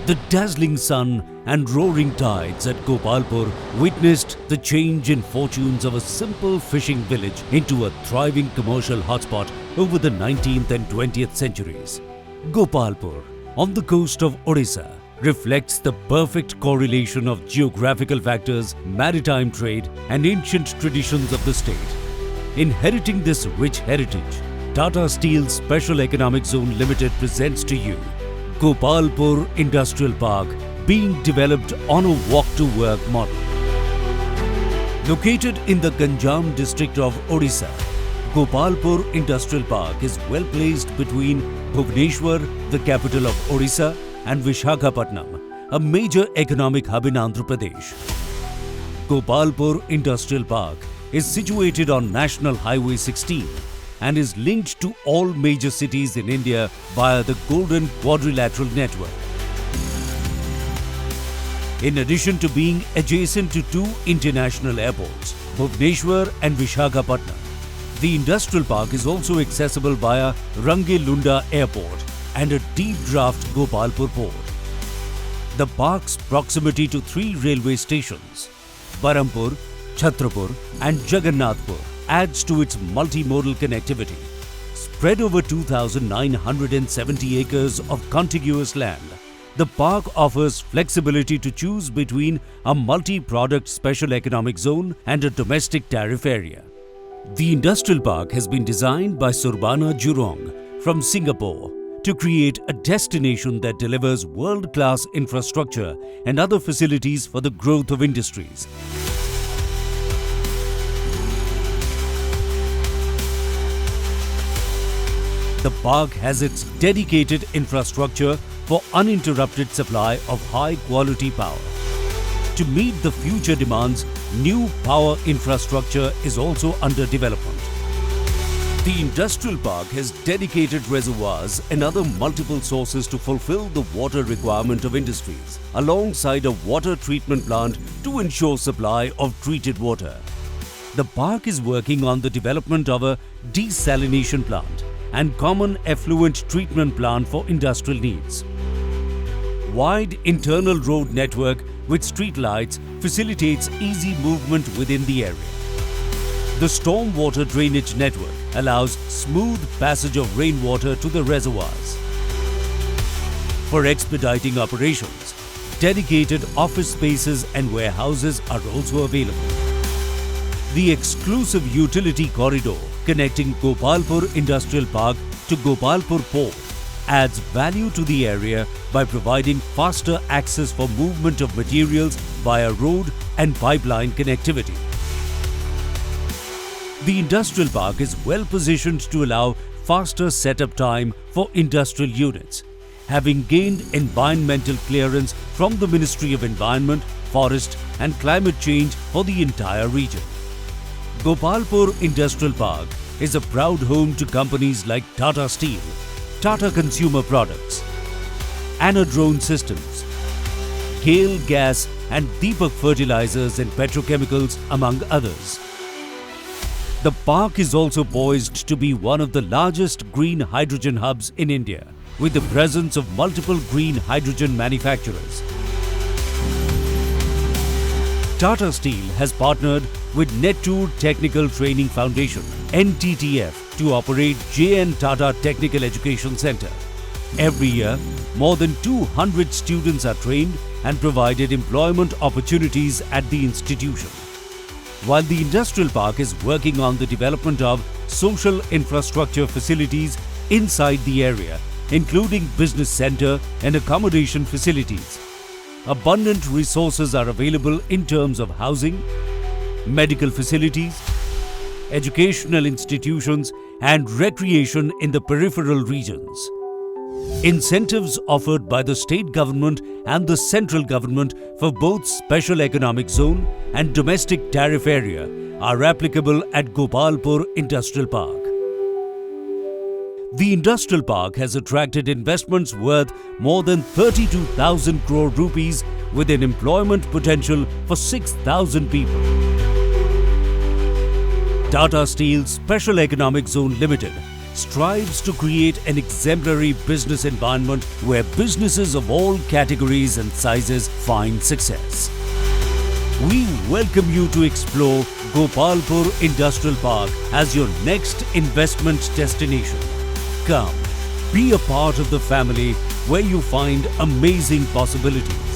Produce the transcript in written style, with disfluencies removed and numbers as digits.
The dazzling sun and roaring tides at Gopalpur witnessed the change in fortunes of a simple fishing village into a thriving commercial hotspot over the 19th and 20th centuries. Gopalpur, on the coast of Odisha, reflects the perfect correlation of geographical factors, maritime trade, and ancient traditions of the state. Inheriting this rich heritage, Tata Steel Special Economic Zone Limited presents to you Gopalpur Industrial Park, being developed on a walk-to-work model. Located in the Ganjam district of Odisha, Gopalpur Industrial Park is well placed between Bhubaneswar, the capital of Odisha, and Visakhapatnam, a major economic hub in Andhra Pradesh. Gopalpur Industrial Park is situated on National Highway 16 and is linked to all major cities in India via the Golden Quadrilateral Network. In addition to being adjacent to two international airports, Bhubaneswar and Visakhapatnam, the industrial park is also accessible via Rangelunda Airport and a deep draft Gopalpur port. The park's proximity to three railway stations, Barampur, Chhatrapur and Jagannathpur, adds to its multimodal connectivity. Spread over 2,970 acres of contiguous land, the park offers flexibility to choose between a multi-product special economic zone and a domestic tariff area. The industrial park has been designed by Surbana Jurong from Singapore to create a destination that delivers world-class infrastructure and other facilities for the growth of industries. The park has its dedicated infrastructure for uninterrupted supply of high-quality power. To meet the future demands, new power infrastructure is also under development. The industrial park has dedicated reservoirs and other multiple sources to fulfill the water requirement of industries, alongside a water treatment plant to ensure supply of treated water. The park is working on the development of a desalination plant and common effluent treatment plant for industrial needs. Wide internal road network with street lights facilitates easy movement within the area. The stormwater drainage network allows smooth passage of rainwater to the reservoirs. For expediting operations, dedicated office spaces and warehouses are also available. The exclusive utility corridor connecting Gopalpur Industrial Park to Gopalpur Port adds value to the area by providing faster access for movement of materials via road and pipeline connectivity. The industrial park is well positioned to allow faster setup time for industrial units, having gained environmental clearance from the Ministry of Environment, Forest and Climate Change for the entire region. Gopalpur Industrial Park is a proud home to companies like Tata Steel, Tata Consumer Products, Anadrone Systems, Gale Gas and Deepak Fertilizers and Petrochemicals, among others. The park is also poised to be one of the largest green hydrogen hubs in India, with the presence of multiple green hydrogen manufacturers. Tata Steel has partnered with Nettour Technical Training Foundation (NTTF) to operate JN Tata Technical Education Center. Every year, more than 200 students are trained and provided employment opportunities at the institution. While the industrial park is working on the development of social infrastructure facilities inside the area, including business center and accommodation facilities, abundant resources are available in terms of housing, medical facilities, educational institutions, and recreation in the peripheral regions. Incentives offered by the state government and the central government for both special economic zone and domestic tariff area are applicable at Gopalpur Industrial Park. The industrial park has attracted investments worth more than 32,000 crore rupees with an employment potential for 6,000 people. Tata Steel Special Economic Zone Limited strives to create an exemplary business environment where businesses of all categories and sizes find success. We welcome you to explore Gopalpur Industrial Park as your next investment destination. Come, be a part of the family where you find amazing possibilities.